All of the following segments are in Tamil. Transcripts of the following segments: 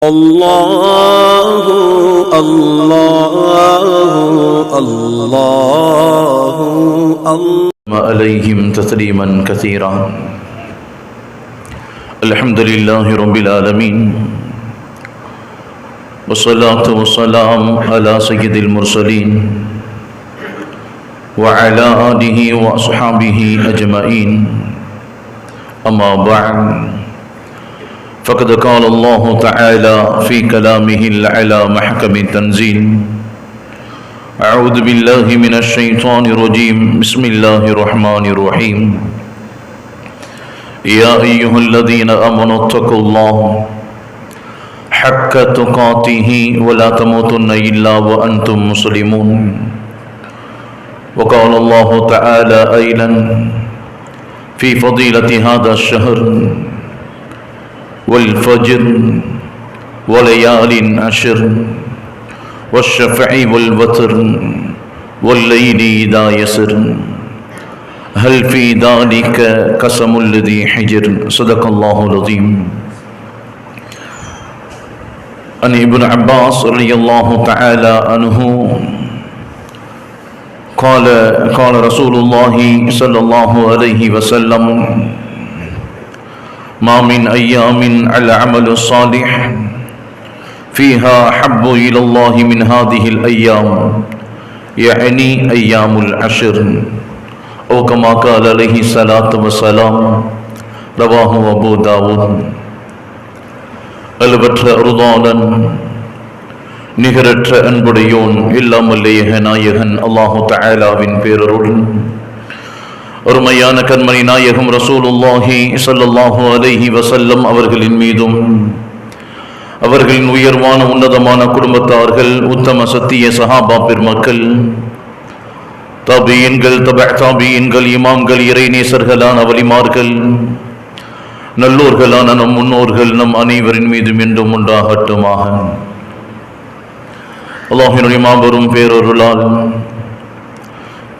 الله الله الله الله عليهم تسليما كثيرا. الحمد لله رب العالمين، والصلاة والسلام على سيد المرسلين وعلى آله وأصحابه أجمعين. أما بعد، فقد قال الله تعالى في كلامه الأعلى محكم التنزيل: أعوذ بالله من الشيطان الرجيم، بسم الله الرحمن الرحيم. يا أيها الذين آمنوا اتقوا الله حق تقاته ولا تموتن إلا وأنتم مسلمون. وقال الله تعالى أيضا في فضيلة هذا الشهر: والفجر وليال عشر والشفع والوتر والليل إذا يسر هل في ذلك قسم الذي حجر. صدق الله العظيم. عن ابن عباس رضي الله تعالى عنه قال رسول الله صلى الله عليه وسلم: ما من أيام العمل الصالح فيها أحب إلى الله من هذه الأيام، يعني أيام العشر، أو كما قال عليه الصلاة والسلام. رواه أبو داود. அளவற்ற அருளாளன், நிகரற்ற அன்புடையோன், இல்லாமல்லைய நாயகன் அல்லாஹு தஆலாவின் பேரருள் அருமையான கண்மணி நாயகம் ரசூலுல்லாஹி ஸல்லல்லாஹு அலைஹி வஸல்லம் அவர்களின் மீதும் அவர்களின் உயர்வான உன்னதமான குடும்பத்தார்கள், உத்தம சத்திய சஹாபா பெருமக்கள், தாபியீன்கள், தாபியீன்கள், இமாம்கள், இறைநேசர்களான வலிமார்கள், நல்லோர்களான நம் முன்னோர்கள், நம் அனைவரின் மீதும் என்றும் உண்டாகட்டுமாக. அல்லாஹ்வினுடைய மாபெரும் பேரருளால்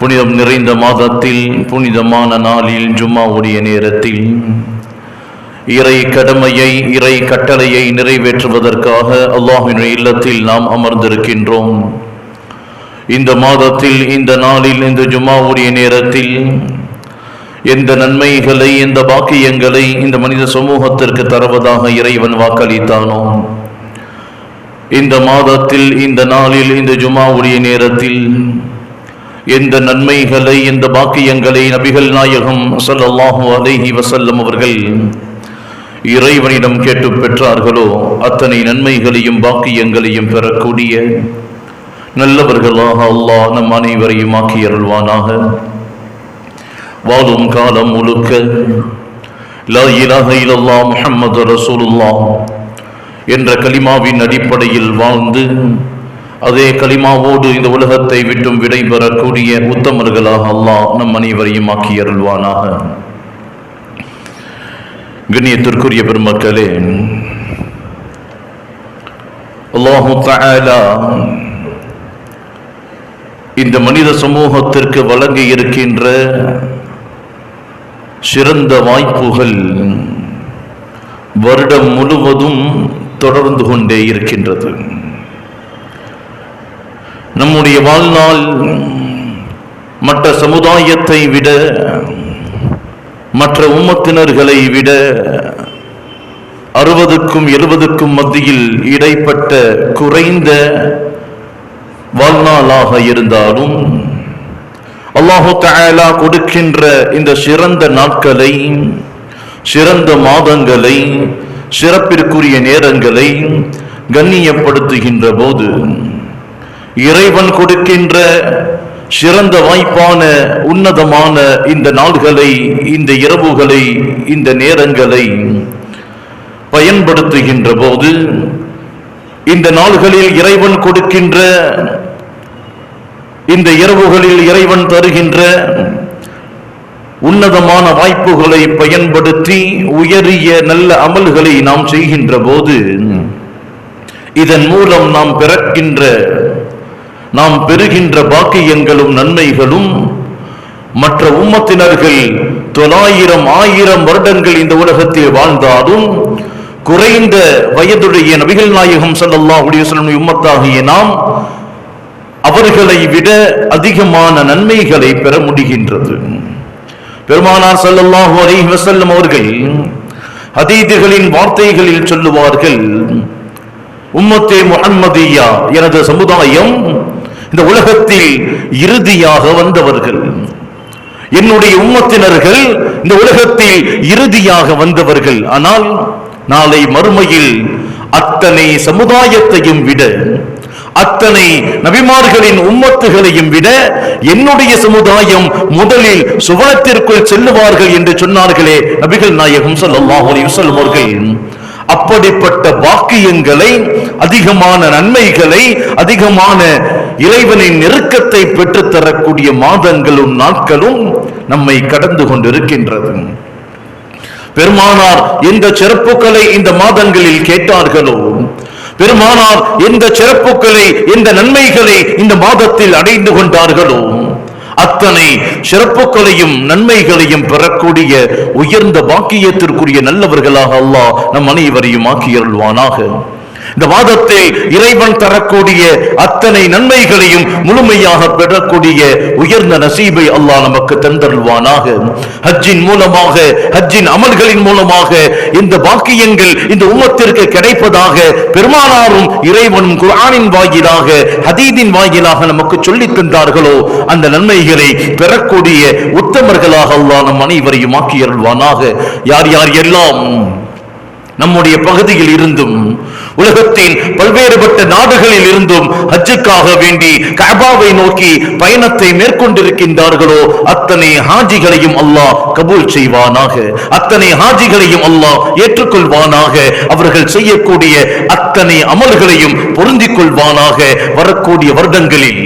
புனிதம் நிறைந்த மாதத்தில், புனிதமான நாளில், ஜும்மாவுடைய நேரத்தில் இறை கடமையை, இறை கட்டளையை நிறைவேற்றுவதற்காக அல்லாஹ்வினுடைய இல்லத்தில் நாம் அமர்ந்திருக்கின்றோம். இந்த மாதத்தில், இந்த நாளில், இந்த ஜும்மாவுடைய நேரத்தில் எந்த நன்மைகளை, எந்த பாக்கியங்களை இந்த மனித சமூகத்திற்கு தருவதாக இறைவன் வாக்களித்தானோ, இந்த மாதத்தில், இந்த நாளில், இந்த ஜும்மாவுடைய நேரத்தில் எந்த நன்மைகளை, எந்த பாக்கியங்களை நபிகள் நாயகம் ஸல்லல்லாஹு அலைஹி வஸல்லம் அவர்கள் இறைவனிடம் கேட்டு பெற்றார்களோ அத்தனை நன்மைகளையும் பாக்கியங்களையும் பெறக்கூடிய நல்லவர்களாக அல்லாஹ் நம் அனைவரையும் ஆக்கி அருள்வானாக. வாழும் காலம் முழுக்க லா இலாஹ இல்லல்லாஹ் முஹம்மது ரசூலுல்லாஹ் என்ற கலிமாவின் அடிப்படையில் வாழ்ந்து அதே கலிமாவோடு இந்த உலகத்தை விட்டும் விடைபெறக்கூடிய உத்தமர்களாக அல்லாஹ் நம் அனைவரையும் ஆக்கி அருள்வானாக. கண்ணியத்திற்குரிய பெருமக்களே, அல்லாஹு தஆலா இந்த மனித சமூகத்திற்கு வழங்கி இருக்கின்ற சிறந்த வாய்ப்புகள் வருடம் முழுவதும் தொடர்ந்து கொண்டே இருக்கின்றது. நம்முடைய வாழ்நாள் மற்ற சமுதாயத்தை விட, மற்ற உம்மத்தினர்களை விட 60க்கும் 70க்கும் மத்தியில் இடைப்பட்ட குறைந்த வாழ்நாளாக இருந்தாலும் அல்லாஹு தஆலா கொடுக்கின்ற இந்த சிறந்த நாட்களை, சிறந்த மாதங்களை, சிறப்பிற்குரிய நேரங்களை கண்ணியப்படுத்துகின்ற போது இறைவன் கொடுக்கின்ற சிறந்த வாய்ப்பான உன்னதமான இந்த நாள்களை, இந்த இரவுகளை, இந்த நேரங்களை பயன்படுத்துகின்ற போது, இந்த நாள்களில் இறைவன் கொடுக்கின்ற, இந்த இரவுகளில் இறைவன் தருகின்ற உன்னதமான வாய்ப்புகளை பயன்படுத்தி உயரிய நல்ல அமல்களை நாம் செய்கின்ற போது இதன் மூலம் நாம் பெறுகின்ற பாக்கியங்களும் நன்மைகளும் மற்ற உம்மத்தினர்கள் 900 1000 வருடங்கள் இந்த உலகத்தில் வாழ்ந்தாலும் குறைந்த வயதுடைய நபிகள் நாயகம் ஸல்லல்லாஹு அலைஹி வஸல்லம் உம்மத்தாகிய நாம் அவர்களை விட அதிகமான நன்மைகளை பெற முடிகின்றது. பெருமானார் ஸல்லல்லாஹு அலைஹி வஸல்லம் அவர்கள் ஹதீதுகளின் வார்த்தைகளில் சொல்லுவார்கள், உம்மத்தே முஹம்மதியா, எனது சமுதாயம் இந்த உலகத்தில் இறுதியாக வந்தவர்கள், என்னுடைய உம்மத்தினர்கள் இந்த உலகத்தில் இறுதியாக வந்தவர்கள். ஆனால் நாளை மறுமையில் அத்தனை சமுதாயத்தையும் விட, அத்தனை நபிமார்களின் உம்மத்துகளையும் விட என்னுடைய சமுதாயம் முதலில் சுவனத்திற்குள் செல்லுவார்கள் என்று சொன்னார்களே நபிகள் நாயகம் ஸல்லல்லாஹு அலைஹி வஸல்லம் அவர்கள். அப்படிப்பட்ட வாக்கியங்களை, அதிகமான நன்மைகளை, அதிகமான இறைவனின் நெருக்கத்தை பெற்றுத்தரக்கூடிய மாதங்களும் நாட்களும் நம்மை கடந்து கொண்டிருக்கின்றது. பெருமானார் எந்த சிறப்புகளை இந்த மாதங்களில் கேட்டார்களோ, பெருமானார் எந்த சிறப்புகளை, எந்த நன்மைகளை இந்த மாதத்தில் அடைந்து கொண்டார்களோ, அத்தனை சிறப்புகளையும் நன்மைகளையும் பெறக்கூடிய உயர்ந்த பாக்கியத்திற்குரிய நல்லவர்களாக அல்லாஹ் நம் அனைவரையும் ஆக்கியருள்வானாக. இந்த மாதத்தில் இறைவன் தரக்கூடிய அத்தனை நன்மைகளையும் முழுமையாக பெறக்கூடிய உயர்ந்த நசீபை அல்லாஹ் நமக்கு தந்தருள்வானாக. ஹஜ்ஜின் மூலமாக, ஹஜ்ஜின் அமல்களின் மூலமாக இந்த பாக்கியங்கள் இந்த உம்மத்திற்கு கிடைப்பதாக பெருமானாரும் இறைவனும் குர்ஆனின் வாயிலாக, ஹதீதின் வாயிலாக நமக்கு சொல்லித் தந்தார்களோ, அந்த நன்மைகளை பெறக்கூடிய உத்தமர்களாக அல்லாஹ் நம் அனைவரையும் ஆக்கியருள்வானாக. யார் யார் எல்லாம் நம்முடைய பகுதியில் இருந்தும் உலகத்தின் பல்வேறுபட்ட நாடுகளில் இருந்தும் ஹஜ்ஜுக்காக வேண்டி கஅபாவை நோக்கி பயணத்தை மேற்கொண்டிருக்கின்றார்களோ, அத்தனை ஹாஜிகளையும் அல்லாஹ் கபூல் செய்வானாக, அத்தனை ஹாஜிகளையும் அல்லாஹ் ஏற்றுக்கொள்வானாக, அவர்கள் செய்யக்கூடிய அத்தனை அமல்களையும் பொருந்திக் கொள்வானாக. வரக்கூடிய வருடங்களில்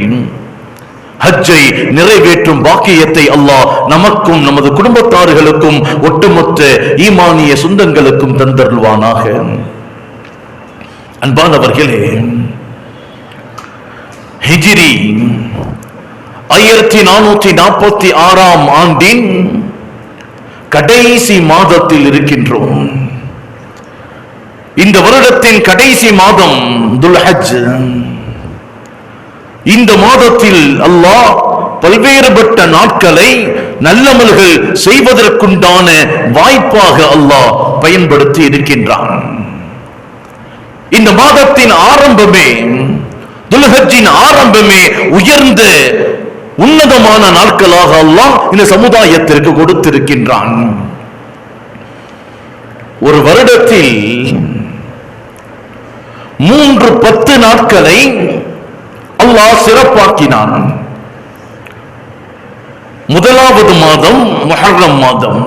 ஹஜ்ஜை நிறைவேற்றும் பாக்கியத்தை அல்லாஹ் நமக்கும் நமது குடும்பத்தார்களுக்கும் ஒட்டுமொத்த ஈமானிய சொந்தங்களுக்கும் தந்தருள்வானாக. அன்பானவர்களே, ஹிஜ்ரி 1446 ஆண்டின் கடைசி மாதத்தில் இருக்கின்றோம். இந்த வருடத்தின் கடைசி மாதம் துல்ஹஜ். இந்த மாதத்தில் அல்லாஹ் பல்வேறுபட்ட நாட்களை நல்லமல்கள் செய்வதற்குண்டான வாய்ப்பாக அல்லாஹ் பயன்படுத்தி இருக்கின்றான். இந்த மாதத்தின் ஆரம்பமே, துல்ஹஜ்ஜின் ஆரம்பமே உயர்ந்த உன்னதமான நாட்களாக அல்லாஹ் இந்த சமுதாயத்திற்கு கொடுத்திருக்கின்றான். ஒரு வருடத்தில் 3-10 நாட்களை அல்லாஹ் சிறப்பாக்கினான். முதலாவது மாதம் முஹர்ரம் மாதம்.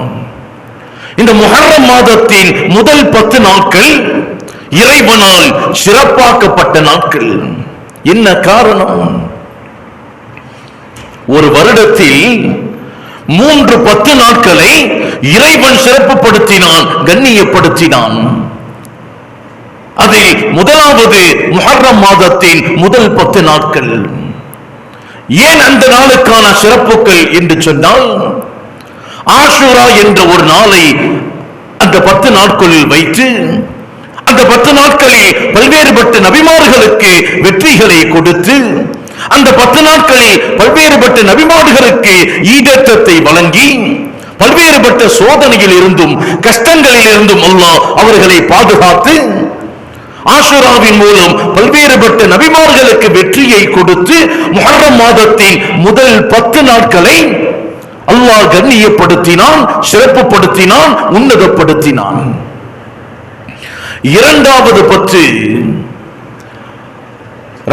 இந்த முஹர்ரம் மாதத்தின் முதல் 10 நாட்கள் இறைவனால் சிறப்பாக்கப்பட்ட நாட்கள். என்ன காரணம்? ஒரு வருடத்தில் 3-10 நாட்களை இறைவன் சிறப்புப்படுத்தினான், கண்ணியப்படுத்தினான். அதில் முதலாவது முஹர்ரம் மாதத்தின் முதல் 10 நாட்கள். ஏன் அந்த நாளுக்கான சிறப்புகள் என்று சொன்னால், ஆஷூரா என்ற ஒரு நாளை அந்த 10 நாட்களில் வைத்து, அந்த 10 நாட்களில் பல்வேறுபட்ட நபிமார்களுக்கு வெற்றிகளை கொடுத்து, அந்த 10 நாட்களில் பல்வேறுபட்ட நபிமார்களுக்கு ஈடேற்றத்தை வழங்கி, பல்வேறுபட்ட சோதனையில் இருந்தும் கஷ்டங்களில் இருந்தும் அல்லாஹ் அவர்களை பாதுகாத்து, ஆஷூராவின் மூலம் பல்வேறுபட்ட நபிமார்களுக்கு வெற்றியை கொடுத்து, முஹர்ரம் மாதத்தின் முதல் 10 நாட்களை அல்லாஹ் கண்ணியப்படுத்தினான், சிறப்புப்படுத்தினான், உன்னதப்படுத்தினான். இரண்டாவது 10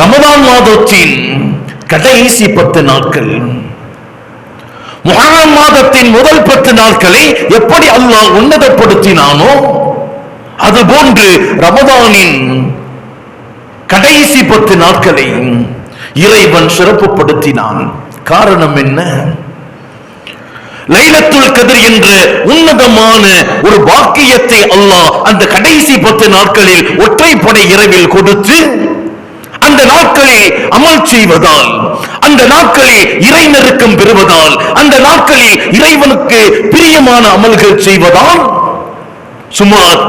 ரமதான் மாதத்தின் கடைசி 10 நாட்கள். முஹர்ரம் மாதத்தின் முதல் 10 நாட்களை எப்படி அல்லாஹ் உன்னதப்படுத்தினானோ, அதுபோன்று ரமதானின் கடைசி 10 நாட்களை இறைவன் சிறப்புப்படுத்தினான். காரணம் என்ன? லைலத்துல் கத்ர் என்ற உன்னதமான ஒரு பாக்கியத்தை அல்லாஹ் அந்த கடைசி 10 நாட்களில் ஒற்றைப்படை இரவில் கொடுத்து, அந்த நாட்களில் அமல் செய்வதால், அந்த நாட்களில் இறை நெருக்கம் பெறுவதால், அந்த நாட்களில் இறைவனுக்கு பிரியமான அமல்கள் செய்வதால் சுமார்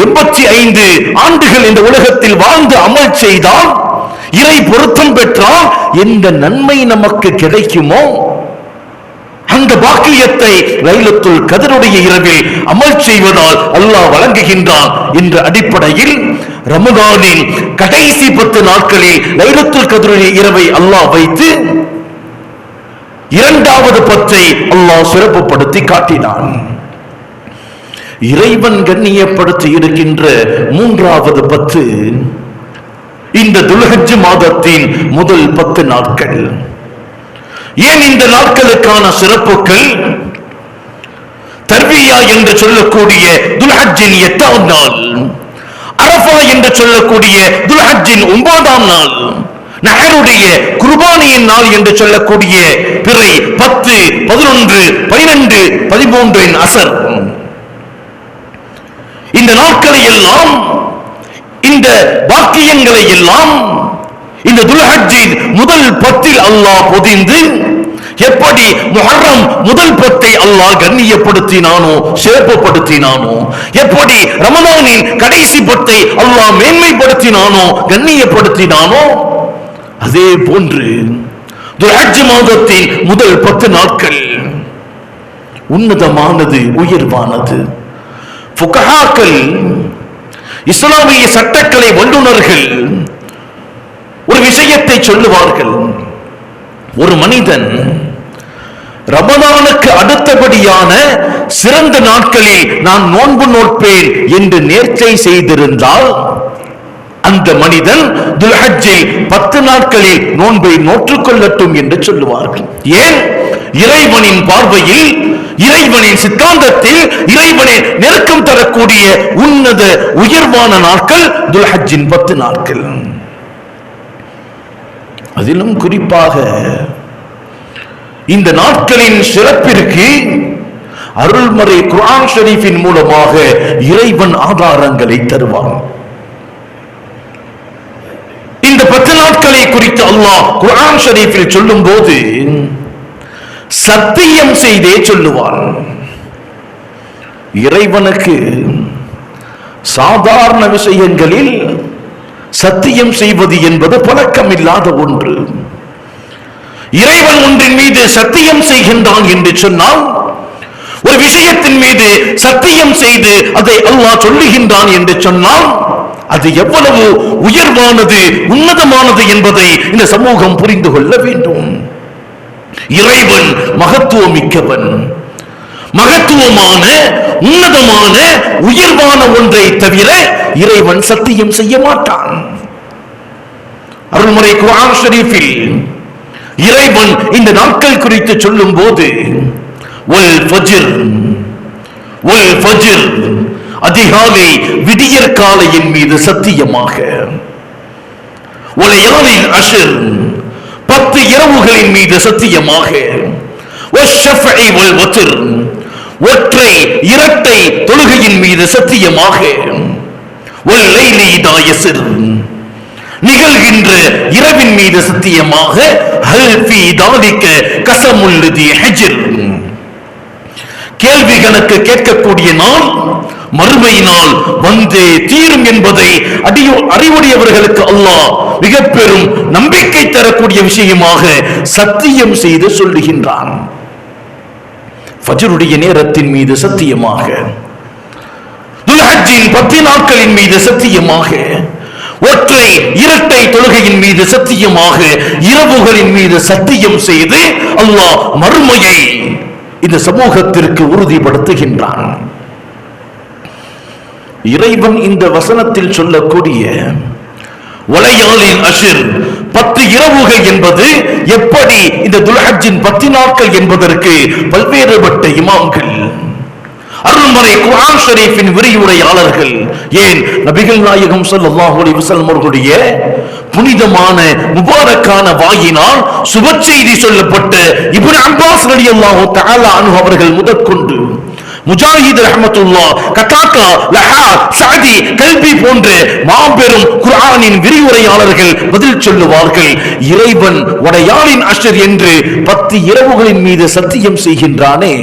85 ஆண்டுகள் இந்த உலகத்தில் வாழ்ந்து அமல் செய்தால், இறை பொருத்தம் பெற்றால் எந்த நன்மை நமக்கு கிடைக்குமோ அந்த பாக்கியத்தை லைலத்துல் கத்ருடைய இரவில் அமல் செய்வதால் அல்லாஹ் வழங்குகின்றான் என்ற அடிப்படையில் ரமதானின் கடைசி 10 நாட்களில் லைலத்துல் கத்ருடைய இரவை அல்லாஹ் வைத்து 2வது 10ஐ அல்லாஹ் சிறப்புப்படுத்தி காட்டினான். இறைவன் கண்ணியப்படுத்தி இருக்கின்ற 3வது 10 இந்த துல்ஹஜ் மாதத்தின் முதல் 10 நாட்கள். ஏன் இந்த நாட்களுக்கான சிறப்புகள்? தர்வியா என்று சொல்லக்கூடிய துல்ஹஜ்ஜின் 8ஆம் நாள், அரஃபா என்று சொல்லக்கூடிய துல்ஹஜ்ஜின் 9ஆம் நாள், நஹருடைய குர்பானியின் நாள் என்று சொல்லக்கூடிய பிறை 10, 11, 12, 13 அசர். இந்த நாட்களை எல்லாம், இந்த பாக்கியங்களை எல்லாம் இந்த துல்ஹஜ்ஜின் முதல் 10இல் அல்லாஹ் பொதிந்து, எப்படி முஹர்ரம் முதல் 10ஐ அல்லாஹ் கண்ணியப்படுத்தினானோ, சிறப்புப்படுத்தினானோ, எப்படி ரமலானின் கடைசி 10ஐ அல்லாஹ் மேன்மைப்படுத்தினானோ, கண்ணியப்படுத்தினானோ, அதே போன்று துல்ஹஜ் மாதத்தின் முதல் 10 நாட்கள் உன்னதமானது, உயர்வானது. ஃபுகஹாக்கள், இஸ்லாமிய சட்டக்கலை வல்லுநர்கள் ஒரு விஷயத்தை சொல்லுவார்கள். ஒரு மனிதன் ரமலானுக்கு அடுத்தபடியான சிறந்த நாட்களில் நான் நோன்பு நோட்பேன் என்று நேர்ச்சை செய்திருந்தால் அந்த மனிதன் துல்ஹஜ்ஜில் 10 நாட்களில் நோன்பை நோற்றுக்கொள்ளட்டும் என்று சொல்லுவார்கள். ஏன்? இறைவனின் பார்வையில், இறைவனின் சித்தாந்தத்தில், இறைவனின் நெருக்கம் தரக்கூடிய உன்னத உயர்வான நாட்கள் துல்ஹஜ்ஜின் 10 நாட்கள். அதிலும் குறிப்பாக இந்த நாட்களின் சிறப்பிற்கு அருள்மறை குர்ஆன் ஷரீஃபின் மூலமாக இறைவன் ஆதாரங்களை தருவான். இந்த 10 நாட்களை குறித்து அல்லாஹ் குர்ஆன் ஷரீஃபில் சொல்லும் போது சத்தியம் செய்தே சொல்லுவான். இறைவனுக்கு சாதாரண விஷயங்களில் சத்தியம் செய்வது என்பது பழக்கமில்லாத ஒன்று. இறைவன் ஒன்றின் மீது சத்தியம் செய்கின்றான் என்று சொன்னால், ஒரு விஷயத்தின் மீது சத்தியம் செய்து அதை அல்லாஹ் சொல்லுகின்றான் என்று சொன்னால் அது எவ்வளவு உயர்வானது, உன்னதமானது என்பதை இந்த சமூகம் புரிந்து கொள்ள வேண்டும். இறைவன் மகத்துவமிக்கவன். மகத்துவமான, உன்னதமான, உயர்வான ஒன்றை தவிர இறைவன் சத்தியம் செய்ய மாட்டான். அருள்முறை குர்ஆன் ஷரீஃபில் இறைவன் இந்த நாட்கள் குறித்து சொல்லும் போது வல் ஃபஜ்ர், வல் ஃபஜ்ர், அதிகாலை விடியற் காலையின் மீது சத்தியமாக, வலையாலில் அஷ்ர், 10 இரவுகளின் மீது சத்தியமாக, வஷ்ஷஃபஇ வல் வத்ர், ஒற்றை இரட்டை தொழுகையின் மீது சத்தியமாக, வல்லைலி இதா யஸ்ர், நிகழ்கின்ற இரவின் மீது சத்தியமாக, ஹல் ஃபீ தாலிக கஸமுல் லதி ஹஜ்ர், கேள்வி கணக்கு கேட்கக்கூடிய நாள், மறுமை நாள் வந்தே தீரும் என்பதை அறிவுடையவர்களுக்கு அல்லாஹ் மிக பெரும் நம்பிக்கை தரக்கூடிய விஷயமாக சத்தியம் செய்து சொல்லுகின்றான். ஃபஜ்ருடைய நேரத்தின் மீது சத்தியமாக, துல்ஹஜ்ஜின் 10 நாட்களின் மீது சத்தியமாக, ஒற்றை இரட்டை தொழுகையின் மீது சத்தியமாக, இரவுகளின் மீது சத்தியம் செய்து அல்லாஹ் மறுமையை இந்த சமூகத்திற்கு உறுதிப்படுத்துகின்றான். இறைவன் இந்த வசனத்தில் சொல்லக்கூடிய வலையாலின் அஷ்ர், 10 இரவுகள் என்பது எப்படி இந்த துல்ஹஜ்ஜின் 10 நாட்கள் என்பதற்கு பல்வேறுபட்ட இமாம்கள், அருள்மறை குர்ஆன் ஷரீஃபின் விரிவுரையாளர்கள், ஏன் நபிகள் நாயகம் ஸல்லல்லாஹு அலைஹி வஸல்லம் அவர்களுடைய புனிதமான முபாரக்கான வாயினால் சுப செய்தி சொல்லப்பட்ட இப்னு அப்பாஸ் ரலியல்லாஹு தஆலா அன்ஹு அவர்கள் முதற்கொண்டு முஜாஹித் ரஹ்மத்துல்லாஹ், கதாதா, லஹா, ஸஅதி, கல்பி போன்ற மாபெரும் குர்ஆனின் விரிவுரையாளர்கள் பதில் சொல்லுவார்கள். இறைவன் வலையாலின் அஷ்ர் என்று 10 இரவுகளின் மீது சத்தியம் செய்கின்றானே,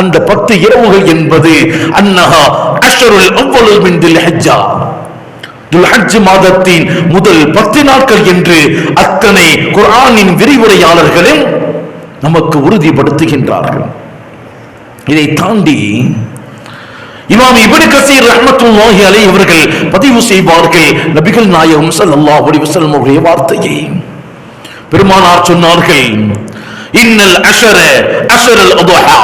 அந்த 10 இரவுகள் என்பது அன்னஹா அஷ்ருல் அவ்வலு மின் தில்ஹஜ்ஜா, துல்ஹஜ் மாதத்தின் முதல் 10 நாட்கள் என்று அத்தனை குர்ஆனின் விரிவுரையாளர்களும் நமக்கு உறுதிப்படுத்துகின்றார்கள். இதை தாண்டி இமாம் இப்னு கஸீர் ரஹ்மத்துல்லாஹி அலைஹி அவர்கள் பதிவு செய்வார்கள், நபிகள் நாயகம் ஸல்லல்லாஹு அலைஹி வஸல்லம் அவருடைய வார்த்தையை பெருமானார் சொன்னார்கள், இன்னல் அஷர அஷரல் அத்ஹா,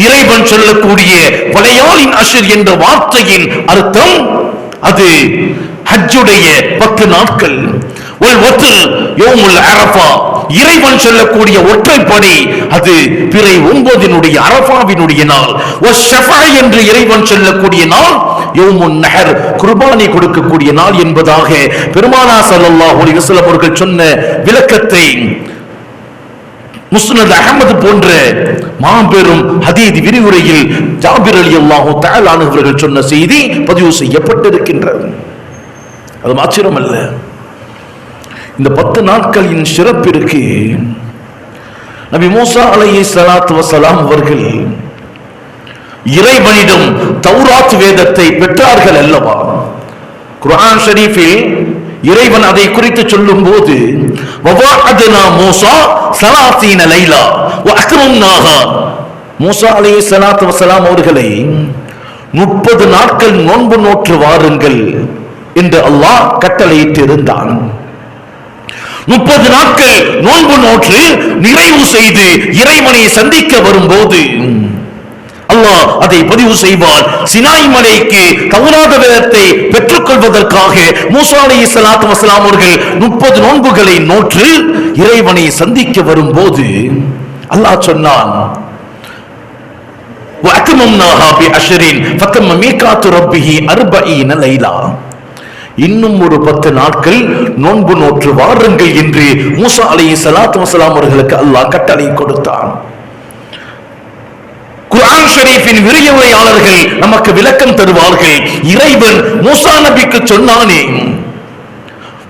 இறைவன் சொல்லக்கூடிய படையாளின் அஷர் என்ற வார்த்தையின் அர்த்தம் அது ஹஜ்ஜுடைய 10 நாட்கள். வல் வத்ர் யௌமுல் அரஃபா, இறைவன் சொல்லக்கூடிய ஒற்றைப்படை அது பிறை 9 அரஃபாவினுடைய நாள். வஷ்ஷஃபா என்று இறைவன் சொல்லக்கூடிய நாள் யௌமுன் நஹர், குர்பானி கொடுக்கக்கூடிய நாள் என்பதாக பெருமானார் ஸல்லல்லாஹு அலைஹி வஸல்லம் அவர்கள் சொன்ன விளக்கத்தை முஸ்னத் அஹ்மத் போன்ற மாபெரும் ஹதீஸ் விரிவுரையில் ஜாபிர் ரலியல்லாஹு தஆலா அன்ஹு அவர்கள் சொன்ன செய்தி பதிவு செய்யப்பட்டிருக்கின்றது. அது மாத்திரமல்ல, இந்த 10 நாட்களின் சிறப்பிற்கு நபி மூசா அலைஹிஸ்ஸலாத்து வஸலாம் அவர்கள் இறைவனிடம் தௌராத் வேதத்தை பெற்றார்கள் அல்லவா? குர்ஆன் ஷரீஃபில் இறைவன் அதை குறித்து சொல்லும் போது வவஅத்னா மூசா 30 லைலா வஅக்ரம்னாஹா, மூசா அலைஹிஸ்ஸலாத்து வஸலாம் அவர்களை 30 நாட்கள் நோன்பு நோற்று வாருங்கள் என்று அல்லாஹ் கட்டளையிட்டிருந்தான். 30 நாட்கள் நோன்பு நோற்று நிறைவு செய்து இறைவனை சந்திக்க வரும்போது அல்லாஹ் அதை பதிவு செய்வான். சினாய் மலைக்கு தௌராத் வேதத்தை பெற்றுக் கொள்வதற்காக மூசா அலைஹிஸ்ஸலாத்து வஸலாம் அவர்கள் 30 நோன்புகளை நோற்று இறைவனை சந்திக்க வரும்போது அல்லாஹ் சொன்னான், வஅத்மம்னாஹா பிஅஷ்ரின் ஃபதம்ம மீகாத்து ரப்பிஹி 40 லைலா, இன்னும் ஒரு 10 நாட்கள் நோன்பு நோற்று வாருங்கள் என்று மூசா அலைஹிஸ்ஸலாத்து வஸலாம் அவர்களுக்கு அல்லாஹ் கட்டளை கொடுத்தான். குர்ஆன் ஷரீஃபின் விரிவுரையாளர்கள் நமக்கு விளக்கம் தருவார்கள். இறைவன் மூசா நபிக்கு சொன்னானே,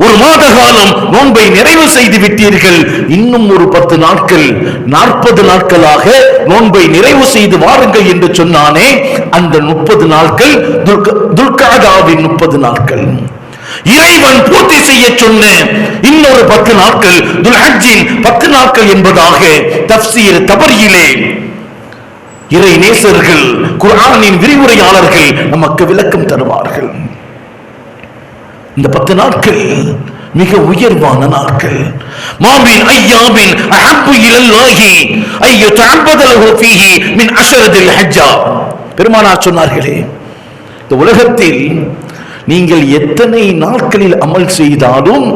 ஒரு மாத காலம் நோன்பை நிறைவு செய்து விட்டீர்கள், இன்னும் ஒரு 10 நாட்கள் 40 நாட்களாக நோன்பை நிறைவு செய்து வாருங்கள் என்று சொன்னானே, அந்த 30 நாட்கள் துல்காதாவின் 30 நாட்கள். இறைவன் பூர்த்தி செய்ய சொன்ன இன்னொரு 10 நாட்கள் துல்ஹஜ்ஜின் 10 நாட்கள் என்பதாக தஃப்சீர் தபரியிலே இறை நேசர்கள் குர்ஆனின் விரிவுரையாளர்கள் நமக்கு விளக்கம் தருவார்கள். இந்த 10 நாட்கள் மிக உயர்வான நாட்கள். மாமின் ஐயாமின் அஹப்பு இலல்லாஹி ஐ யுதஅபதலஹு ஃபீஹி மின் அஷரதில் ஹஜ்ஜா, பெருமானார் சொன்னார்களே, இந்த உலகத்தில் நீங்கள் எத்தனை நாட்களில் அமல் செய்தாலும்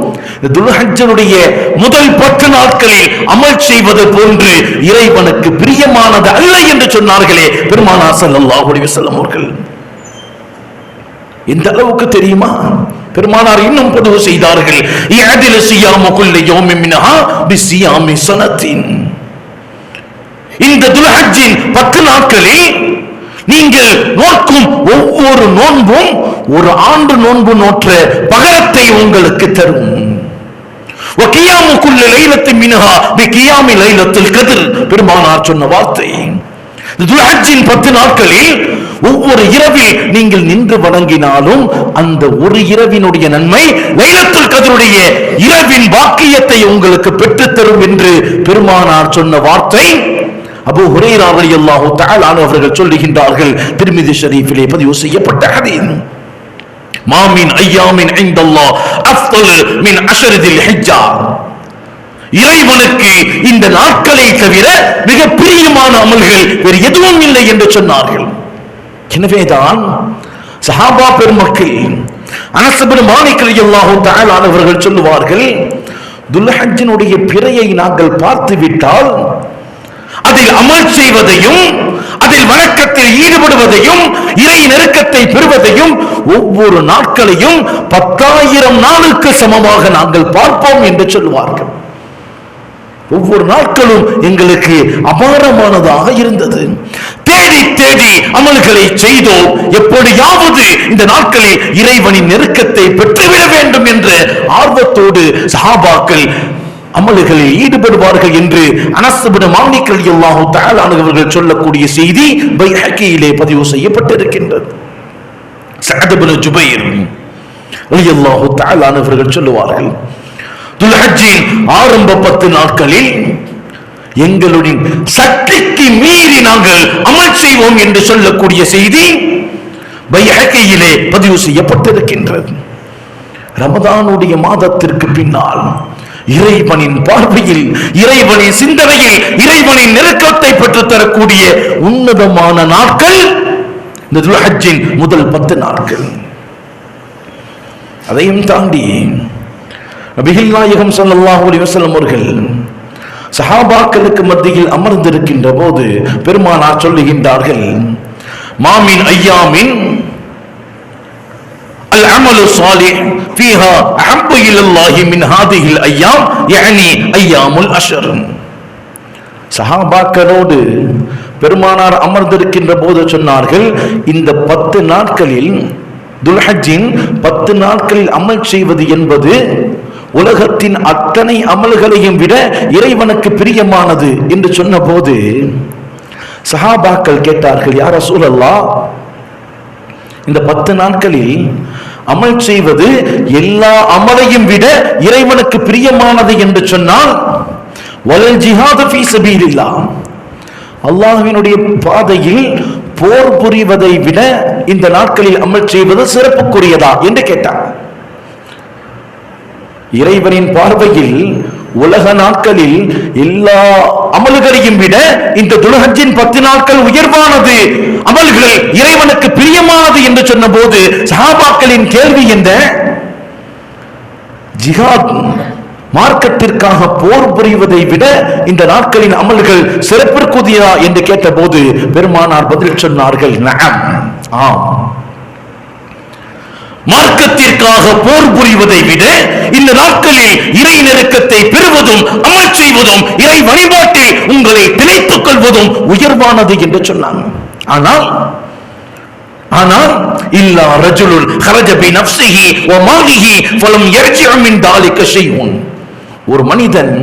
துல்ஹஜ்ஜுடைய முதல் 10 நாட்களில் அமல் செய்வது போன்று இறைவனுக்கு பிரியமானது அல்ல என்று சொன்னார்களே பெருமானார் ஸல்லல்லாஹு அலைஹி வஸல்லம் அவர்கள். எந்த அளவுக்கு தெரியுமா? பெருமானார் இன்னும் பதிவு செய்தார்கள், இஅதில் சியாமு குல்லி யௌமின் மின்ஹா பிஸியாமி ஸனத்தின், இந்த துல்ஹஜ்ஜின் 10 நாட்களில் நீங்கள் நோக்கும் ஒவ்வொரு நோன்பும் ஒரு ஆண்டு நோன்பு நோற்ற பகரத்தை உங்களுக்கு தரும். வகியாமு குல்லி லைலத்தின் மின்ஹா பிகியாமி லைலத்துல் கத்ர், பெருமானார் சொன்ன வார்த்தை. துல்ஹஜ்ஜின் 10 நாட்களில் ஒவ்வொரு இரவில் நீங்கள் நின்று வணங்கினாலும் அந்த ஒரு இரவினுடைய நன்மை லைலத்துல் கத்ருடைய இரவின் பாக்கியத்தை உங்களுக்கு பெற்றுத் தரும் என்று பெருமானார் சொன்ன வார்த்தை அபூ ஹுரைரா ரலியல்லாஹு தஆலா அவர்கள் சொல்லுகின்றார்கள். திர்மிதி ஷரீஃபிலே பதிவு செய்யப்பட்ட ஹதீஸ். மாமின் ஐயாமின் இன்தல்லாஹ் அஃதல் மின் அஷ்ரில் ஹஜ்ஜா, இறைவனுக்கு இந்த நாட்களை தவிர மிக பிரியமான அமல்கள் வேறு எதுவும் இல்லை என்று சொன்னார்கள். எனவேதான் சஹாபா பெருமக்கள் அனஸ் இப்னு மாலிக் ரலியல்லாஹு தஆலா அவர்கள் சொல்லுவார்கள், துல்ஹஜ்ஜினுடைய பிறையை நாங்கள் பார்த்து விட்டால் அதில் அமல் செய்வதையும் அதில் வணக்கத்தில் ஈடுபடுவதையும் இறை நெருக்கத்தை பெறுவதையும் ஒவ்வொரு நாட்களையும் 10,000 நாளுக்கு சமமாக நாங்கள் பார்ப்போம் என்று சொல்லுவார்கள். ஒவ்வொரு நாட்களும் எங்களுக்கு அபாரமானதாக இருந்தது. தேடி தேடி அமல்களை செய்தோம், எப்படியாவது இந்த நாட்களில் இறைவனின் நெருக்கத்தை பெற்றுவிட வேண்டும் என்ற ஆர்வத்தோடு சஹாபாக்கள் அமல்களில் ஈடுபடுவார்கள் என்று அனஸ் இப்னு மாலிக் ரலியல்லாஹு தஆலா அவர்கள் சொல்லக்கூடிய செய்தி பைஹக்கியிலே பதிவு செய்யப்பட்டிருக்கின்றது. சஅத் இப்னு ஜுபைர் ரலியல்லாஹு தஆலா அவர்கள் சொல்லுவார்கள், துல்ஹஜ்ஜின் ஆரம்ப 10 நாட்களில் எங்களுடைய சக்திக்கு மீறி நாங்கள் அமல் செய்வோம் என்று சொல்லக்கூடிய செய்தி பைஹக்கியிலே பதிவு செய்யப்பட்டிருக்கின்றது. ரமதானுடைய மாதத்திற்கு பின்னால் இறைவனின் பார்வையில், இறைவனின் சிந்தனையில், இறைவனின் நெருக்கத்தை பெற்றுத் தரக்கூடிய உன்னதமான நாட்கள் இந்த துல்ஹஜ்ஜின் முதல் 10 நாட்கள். அதையும் தாண்டி நபிகள் நாயகம் ஸல்லல்லாஹு அலைஹி வஸல்லம் அவர்கள் சஹாபாக்களுக்கு மத்தியில் அமர்ந்திருக்கின்ற போது பெருமானார் சொல்லுகின்றார்கள், மாமின் ஐயாமின் العمل الصالح فيها أحب إلى الله من هذه الأيام يعني أيام العشر. சஹாபாக்களோடு பெருமானார் அமர்ந்திருக்கின்ற போது சொன்னார்கள், இந்த 10 நாட்களில், துல்ஹஜ்ஜின் 10 நாட்களில் அமல் செய்வது என்பது உலகத்தின் அத்தனை அமல்களையும் விட இறைவனுக்கு பிரியமானது என்று சொன்ன போது சஹாபாக்கள் கேட்டார்கள், யா ரசூலல்லாஹ், இந்த 10 நாட்களில் அமல் செய்வது எல்லா அமலையும் விட இறைவனுக்கு பிரியமானது என்று சொன்னால், வல் ஜிஹாது ஃபீ சபீலில்லாஹ், அல்லாஹ்வினுடைய பாதையில் போர் புரிவதை விட இந்த நாட்களில் அமல் செய்வது சிறப்புக்குரியதா என்று கேட்டார். இறைவனின் பார்வையில் உலக நாட்களில் எல்லா அமல்களையும் விட இந்த துல்ஹஜ்ஜின் 10 நாட்கள் உயர்வானது, அமல்கள் இறைவனுக்கு பிரியமானது என்று சொன்ன போது சஹாபாக்களின் கேள்வி என்ன? ஜிஹாத், மார்க்கத்திற்காக போர் புரிவதை விட இந்த நாட்களின் அமல்கள் சிறப்பிற்குரியதா என்று கேட்டபோது பெருமானார் பதில் சொன்னார்கள், நஅம், ஆம். மார்க்கத்திற்காக போர் புரிவதை விட இந்த நாட்களில் இறை நெருக்கத்தை பெறுவதும் அமல் செய்வதும் இறை வழிபாட்டில் உங்களை திளைத்துக் கொள்வதும் உயர்வானது என்று சொன்னாங்க. ஆனால் இல்லா ரஜுலுன் ஹரஜ பி நஃப்ஸிஹி வ மாலிஹி ஃபலம் யர்ஜிஅ மின் தாலிக ஷைஉன், ஒரு மனிதன்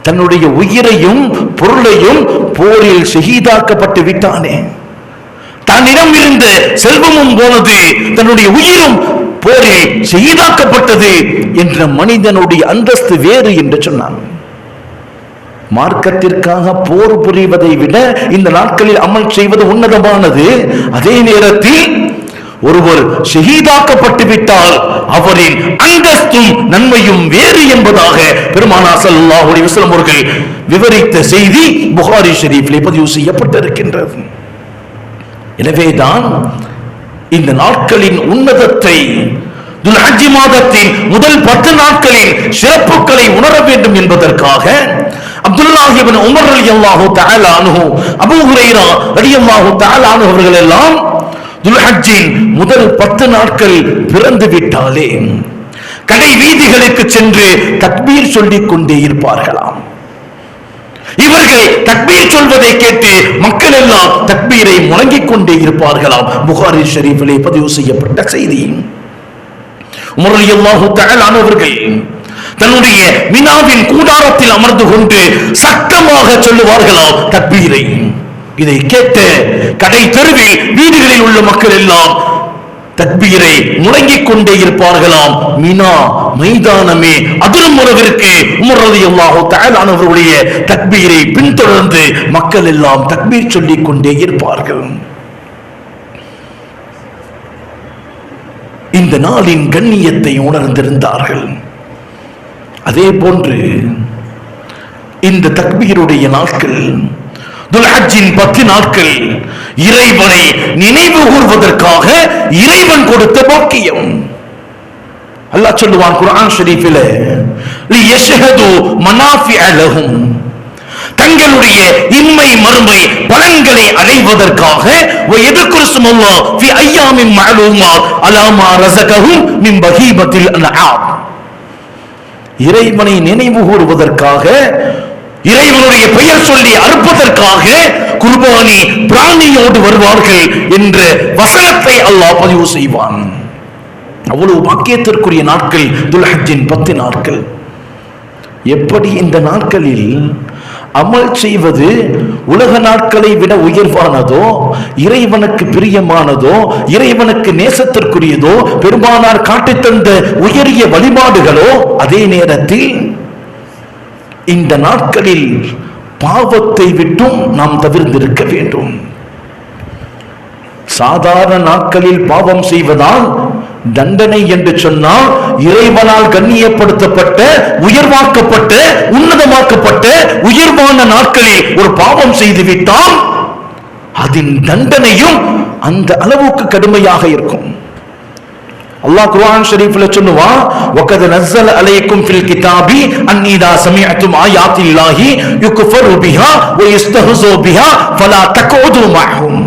தன்னுடைய உயிரையும் பொருளையும் போரில் ஷஹீதாக்கப்பட்டு விட்டானே, தன்னிடம் இருந்த செல்வமும் போனது, தன்னுடைய உயிரும் போரில் ஷஹீதாக்கப்பட்டது என்ற மனிதனுடைய அந்தஸ்து வேறு என்று சொன்னான். மார்க்கத்திற்காக போர் புரிவதை விட இந்த நாட்களில் அமல் செய்வது உன்னதமானது. அதே நேரத்தில் ஒருவர் ஷஹீதாக்கப்பட்டு விட்டால் அவரின் அந்தஸ்தும் நன்மையும் வேறு என்பதாக பெருமானார் ஸல்லல்லாஹு அலைஹி வஸல்லம் அவர்கள் விவரித்த செய்தி புகாரி ஷரீஃபிலே பதிவு செய்யப்பட்டிருக்கின்றது. எனவேதான் இந்த நாட்களின் உன்னதத்தை, துல்ஹஜ் மாதத்தின் முதல் 10 நாட்களின் சிறப்புகளை உணர வேண்டும் என்பதற்காக அப்துல்லாஹ் இப்னு உமர் ரலியல்லாஹு தஆலா அன்ஹு, அபூ ஹுரைரா ரலியல்லாஹு தஆலா அன்ஹு அவர்கள் எல்லாம் துல்ஹஜ்ஜின் முதல் 10 நாட்கள் பிறந்து விட்டாலே கடை வீதிகளுக்கு சென்று தக்பீர் சொல்லிக் கொண்டே இருப்பார்களாம். இவர்கள் தக்பீர் சொல்வதை கேட்டு மக்கள் எல்லாம் தக்பீரை முழங்கிக் கொண்டே இருப்பார்களாம். புகாரி ஷரீஃபிலே பதிவு செய்யப்பட்ட செய்தி. உமர் ரலியல்லாஹு தஆலா அவர்கள் தன்னுடைய மினாவின் கூடாரத்தில் அமர்ந்து கொண்டு சத்தமாக சொல்லுவார்களாம் தக்பீரை. இதை கேட்ட கடை தெருவில் வீடுகளில் உள்ள மக்கள் எல்லாம் தக்பீரை முழங்கிக் கொண்டே இருப்பார்களாம். மினா மைதானமே அதிரும் அளவிற்கு உமர் ரலியல்லாஹு தஆலா அவர்களுடைய தக்பீரை பின்தொடர்ந்து மக்கள் எல்லாம் தக்பீர் சொல்லிக் கொண்டே இருப்பார்கள். இந்த நாளின் கண்ணியத்தை உணர்ந்திருந்தார்கள். அதே போன்று இந்த தக்பீருடைய நாட்கள், துல்ஹஜ்ஜின் 10 நாட்கள் இறைவனை நினைவு கூர்வதற்காக இறைவன் கொடுத்த பாக்கியம். அல்லாஹ் சொல்லுவான் குர்ஆன் ஷரீஃபிலே, லியஷ்ஹது மனாஃபிஅ லஹும், தங்களுடைய இன்மை மறுமை பலன்களை அடைவதற்காக வயதுகுர்சுமுல்லாஹ் ஃபி அய்யாமின் மஅலூமாத் அலா மா ரஸகஹும் மின் பஹீமத்தில் அன்ஆம், இறைவனை நினைவு கூறுவதற்காக, இறைவனுடைய பெயர் சொல்லி அறுப்பதற்காக குர்பானி பிராணியோடு வருவார்கள் என்ற வசனத்தை அல்லாஹ் பதிவு செய்வான். அவ்வளவு பாக்கியத்திற்குரிய நாட்கள் துல்ஹஜ்ஜின் 10 நாட்கள். எப்படி இந்த நாட்களில் அமல் செய்வது உலக நாட்களை விட உயர்வானதோ, இறைவனுக்கு பிரியமானதோ, இறைவனுக்கு நேசத்திற்குரியதோ, பெருமானார் காட்டித் தந்த உயரிய வழிபாடுகளோ, அதே நேரத்தில் இந்த நாட்களில் பாவத்தை விட்டும் நாம் தவிர்த்திருக்க வேண்டும். சாதாரண நாட்களில் பாவம் செய்வதால் தண்டனை என்று சொன்னால், இறைவனால் கண்ணியப்படுத்தப்பட்ட, உயர்வாக்கப்பட்ட, உன்னதமாக்கப்பட்ட உயர்வான நாட்களில் ஒரு பாவம் செய்துவிட்டால் அதன் தண்டனையும் அந்த அளவுக்கு கடுமையாக இருக்கும். அல்லாஹ் குர்ஆன் ஷரீஃப்ல சொல்லுவான், வகத் நஸல அலைக்கும் ஃபில் கிதாபி அன்னிதா சமிஅத்தும் ஆயாத்தில்லாஹி யுக்ஃபரு பிஹா வ யஸ்தஹஸு பிஹா ஃபலா தக்உது மஅஹும்.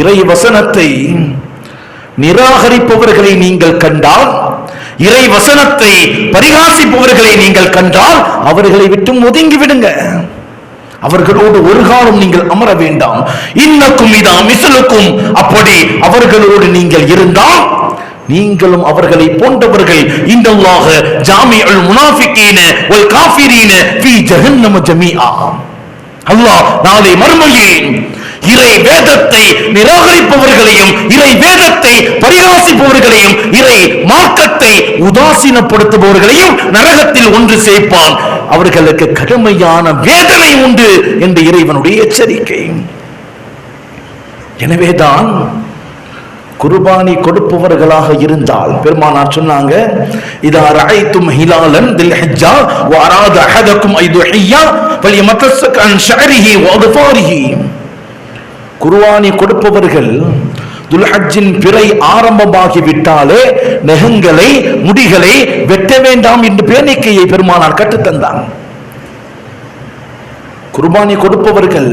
இறை வசனத்தை நிராகரிப்பவர்களை நீங்கள் கண்டால், இறை வசனத்தை பரிகாசிப்பவர்களை நீங்கள் கண்டால், அவர்களை விட்டு ஒதுங்கி விடுங்க. அவர்களோடு ஒரு காலம் நீங்கள் அமர வேண்டாம். இன்னக்கும் இதா மிஸ்லுக்கும், அப்படி அவர்களோடு நீங்கள் இருந்தால் நீங்களும் அவர்களை போன்றவர்கள். இன்னல்லாஹ ஜாமிஉல் முனாஃபிகீன வல் காஃபிரீன ஃபீ ஜஹன்னம ஜமீஆ. அல்லாஹ் நாளை மறுமையில் இறை வேதத்தை நிராகரிப்பவர்களையும், இறை வேதத்தை பரிகாசிப்பவர்களையும், இறை மார்க்கத்தை உதாசீனப்படுத்துபவர்களையும் நரகத்தில் ஒன்று சேர்ப்பான். அவர்களுக்கு கடுமையான வேதனை உண்டு என்று இறைவனுடைய எச்சரிக்கை. எனவேதான் குர்பானி கொடுப்பவர்களாக இருந்தால் பெருமானார் சொன்னாங்க, இதா ரஅய்தும் ஹிலாலன் தில் ஹஜ்ஜா வ அராத அஹதுக்கும் ஐதுஹியா ஃபல்யமத்தஸக் அன் ஷஅரிஹி வ அத்ஃபாரிஹி. குர்பானி கொடுப்பவர்கள் துல்ஹஜ்ஜின் பிறை ஆரம்பமாகிவிட்டாலே நகங்களை, முடிகளை வெட்ட வேண்டாம் என்று பேணிக்கையை பெருமானார் கற்றுத்தந்தார். குர்பானி கொடுப்பவர்கள்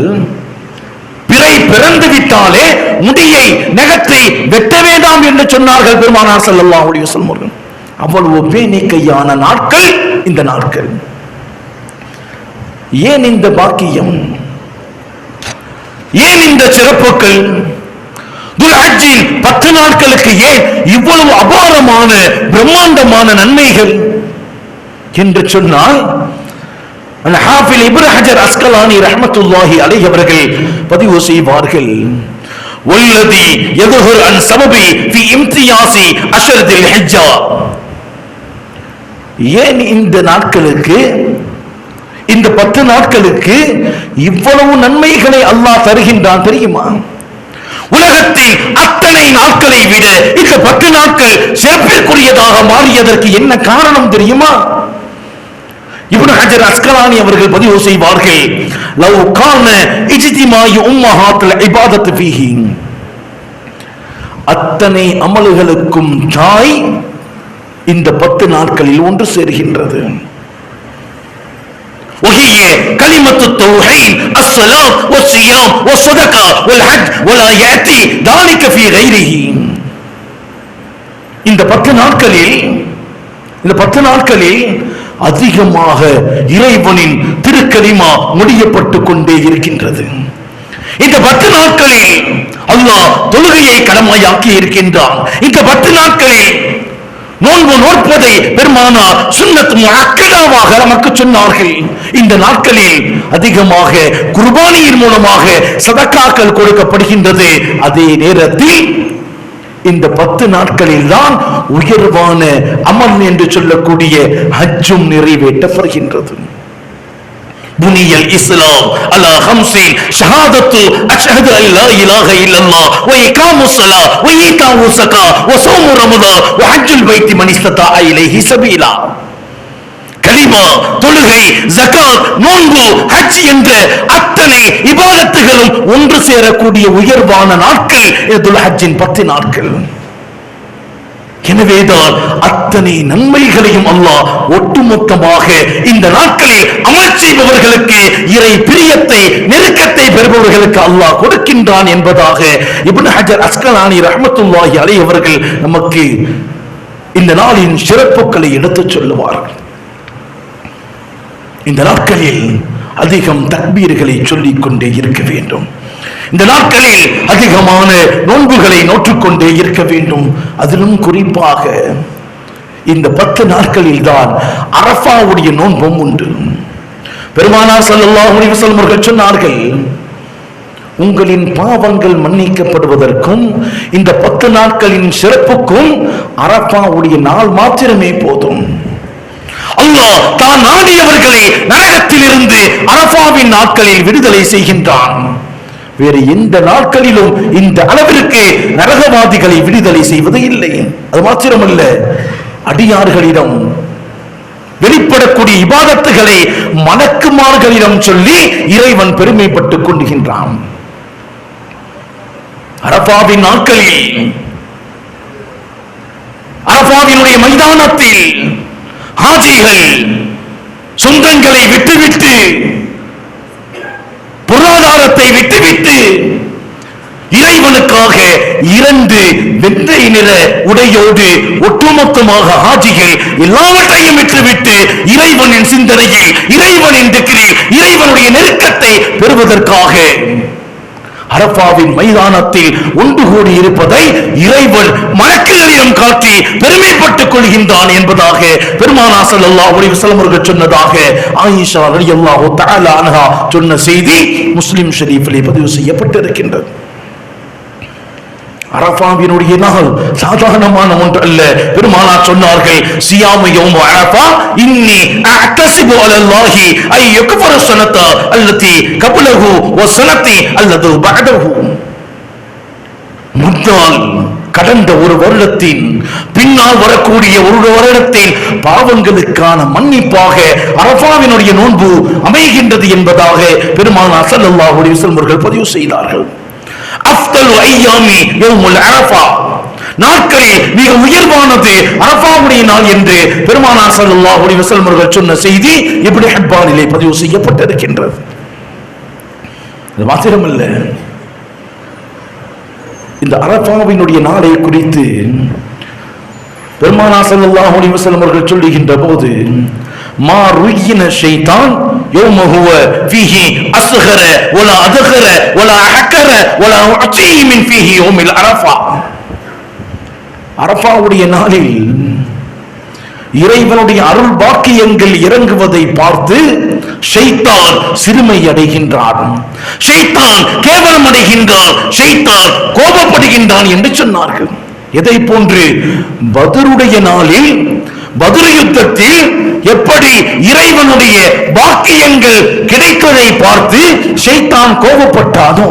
பிறை பிறந்து விட்டாலே முடியை, நகத்தை வெட்ட வேண்டாம் என்று சொன்னார்கள் பெருமானார் ஸல்லல்லாஹு அலைஹி வஸல்லம் அவர்கள். அவ்வளவு பேணிக்கையான நாட்கள் இந்த நாட்கள். ஏன் இந்த பாக்கியம், ஏன் இந்த சிறப்புகள்? துல்ஹஜ்ஜின் 10 நாட்களுக்கு ஏன் இவ்வளவு அபாரமான பிரம்மாண்டமான நன்மைகள் என்று சொன்னால், ஹாஃபில் இப்னு ஹஜர் அஸ்கலானி ரஹ்மத்துல்லாஹி அலைஹி அவர்கள் பதிவு செய்வார்கள், வல்லதி யதுஹர் அன் சபபி ஃபி இம்தியாசி அஷரத்தில் ஹஜ்ஜா. ஏன் இந்த நாட்களுக்கு, இந்த 10 நாட்களுக்கு இவ்வளவு நன்மைகளை அல்லாஹ் தருகின்றான் தெரியுமா? உலகத்தில் அத்தனை நாட்களை விட இந்த 10 நாட்கள் சிறப்பிற்குரியதாக மாறியதற்கு என்ன காரணம் தெரியுமா? இப்னு ஹஜர் அஸ்கலானி அவர்கள் பதிவு செய்வார்கள், லவ் கான இஜ்திமாயு உம்மஹாத்துல் இபாதத் ஃபீஹி. அத்தனை அமல்களுக்கும் தாய் இந்த 10 நாட்களில் ஒன்று சேர்கின்றது. وهي كلمة التوحيد الصلاة والصيام والصدقة والحج ولا يأتي ذلك في غيره. இந்த 10 நாட்களில் அதிகமாக இறைவனின் திருக்கலிமா முடியப்பட்டு கொண்டே இருக்கின்றது. இந்த 10 நாட்களில் அல்லாஹ் தொழுகையை கடமையாக்கி இருக்கின்றான். இந்த 10 நாட்களில் நோன்பு நோற்பதை பெருமானார் சுன்னத் முஅக்கதாவாக நமக்கு சொன்னார்கள். இந்த நாட்களில் அதிகமாக குர்பானியின் மூலமாக சதக்காக்கள் கொடுக்கப்படுகின்றது. அதே நேரத்தில் இந்த 10 நாட்களில் தான் உயர்வான அமல் என்று சொல்லக்கூடிய ஹஜ்ஜும் நிறைவேற்றப்படுகின்றது. புனியல் இஸ்லாம் அலா ஹம்ஸின் ஷஹாதத்து அஷ்ஹது அன் லா இலாஹ இல்லல்லாஹ் வ இகாமுஸ் ஸலாத் வ ஈதாஉஸ் ஸகாத் வ ஸௌமு ரமதான் வ ஹஜ்ஜுல் பைத்தி மன் இஸ்ததா இலைஹி சபீலா. கலிமா, தொழுகை, ஜகாத், நோன்பு, ஹஜ் என்ற அத்தனை இபாதத்துகளும் ஒன்று சேரக்கூடிய உயர்வான நாட்கள் துல்ஹஜ்ஜின் 10 நாட்கள். எனவேதான் அத்தனை நன்மைகளையும் அல்லாஹ் ஒட்டுமொத்தமாக இந்த நாட்களில் அமல் செய்பவர்களுக்கு, இறை பிரியத்தை, நெருக்கத்தை பெறுபவர்களுக்கு அல்லாஹ் கொடுக்கின்றான் என்பதாக இப்னு ஹஜர் அஸ்கலானி ரஹ்மத்துல்லாஹி அலைஹி அவர்கள் நமக்கு இந்த நாளின் சிறப்புகளை எடுத்துச் சொல்லுவார்கள். இந்த நாட்களில் அதிகம் தக்பீர்களை சொல்லிக் கொண்டே இருக்க வேண்டும். இந்த நாட்களில் அதிகமான நோன்புகளை நோற்றுக்கொண்டே இருக்க வேண்டும். அதிலும் குறிப்பாக இந்த 10 நாட்களில் தான் அரஃபாவுடைய நோன்பும் உண்டு. பெருமானார் ஸல்லல்லாஹு அலைஹி வஸல்லம் அவர்கள் சொன்னார்கள், உங்களின் பாவங்கள் மன்னிக்கப்படுவதற்கும் இந்த 10 நாட்களின் சிறப்புக்கும் அரஃபாவுடைய நாள் மாத்திரமே போதும். அல்லாஹ் தான் நாடியவர்களை நரகத்திலிருந்து அரஃபாவின் நாட்களில் விடுதலை செய்கின்றான். வேறு எந்த நாட்களிலும் இந்த அளவிற்கு நரகவாதிகளை விடுதலை செய்வது இல்லை. அது மாத்திரமல்ல, அடியார்களிடம் வெளிப்படக்கூடிய இபாதத்துகளை மலக்குமார்களிடம் சொல்லி இறைவன் பெருமைப்பட்டுக் கொள்கின்றான். அரஃபாவின் நாட்களில் அரஃபாவினுடைய மைதானத்தில் ஹாஜிகள் சொந்தங்களை விட்டுவிட்டு, பொருளாதாரத்தை விட்டுவிட்டு இறைவனுக்காக 2 வெள்ளை நிற உடையோடு ஒட்டுமொத்தமாக ஹாஜிகள் எல்லாவற்றையும் விட்டுவிட்டு இறைவனின் சிந்தனையில், இறைவனின் திக்ரில், இறைவனுடைய நெருக்கத்தை பெறுவதற்காக அரஃபாவின் மைதானத்தில் ஒன்று கூடி இருப்பதை இறைவன் மலக்குகளிடம் காட்டி பெருமைப்பட்டுக் கொள்கின்றான் என்பதாக பெருமானார் ஸல்லல்லாஹு அலைஹி வஸல்லம் அவர்கள் சொன்னதாக ஆயிஷா ரலியல்லாஹு தஆலா அன்ஹா சொன்ன செய்தி முஸ்லிம் ஷரீஃபிலே பதிவு செய்யப்பட்டிருக்கின்றது. அரஃபாவினுடைய நாள் சாதாரணமான ஒன்று அல்ல. பெருமானார் சொன்னார்கள், சியாமு யௌமு அரஃபா இன்னி அஅ்தஸிபு அலல்லாஹி ஐ யக்ஃபர ஸனத அல்லதி கப்லஹு வ ஸனதி அல்லது பஅதஹு. முன்னால் கடந்த ஒரு வருடத்தின் பின்னால் வரக்கூடிய ஒரு வருடத்தின் பாவங்களுக்கான மன்னிப்பாக அரஃபாவினுடைய நோன்பு அமைகின்றது என்பதாக பெருமானார் ஸல்லல்லாஹு அலைஹி வஸல்லம் அவர்கள் பதிவு செய்தார்கள். அஃதலு ஐயாமி யௌமுல் அரஃபா, நாட்களில் மிக உயர்வானது அரஃபாவுடைய நாள் என்று பெருமானார் ஸல்லல்லாஹு அலைஹி வஸல்லம் அவர்கள் சொன்ன செய்தி இப்னு ஹிப்பானிலே பதிவு செய்யப்பட்டிருக்கின்றது. இது மாத்திரமல்ல, இந்த அரஃபாவினுடைய நாளை குறித்து பெருமானார் ஸல்லல்லாஹு அலைஹி வஸல்லம் அவர்கள் சொல்லுகின்ற போது, மா ருய்யின ஷைத்தான் யௌம ஹுவ ஃபீஹி அஸ்கர வலா அதகர வலா அஹகர வலா உஅதி மின் ஃபீஹி யௌமில் அரஃபா. அரஃபாவுடைய நாளில் இறைவனுடைய அருள் பாக்கியங்கள் இறங்குவதை பார்த்து ஷைத்தான் சிறுமை அடைகின்றான், ஷைத்தான் கேவலம் அடைகின்றான், ஷைத்தான் கோபப்படுகின்றான் என்று சொன்னார்கள். எதை போன்று பத்ருடைய நாளில், பத்ர் யுத்தத்தில் எப்படி இறைவனுடைய பாக்கியங்கள் கிடைத்ததை பார்த்து ஷைத்தான் கோபப்பட்டானோ,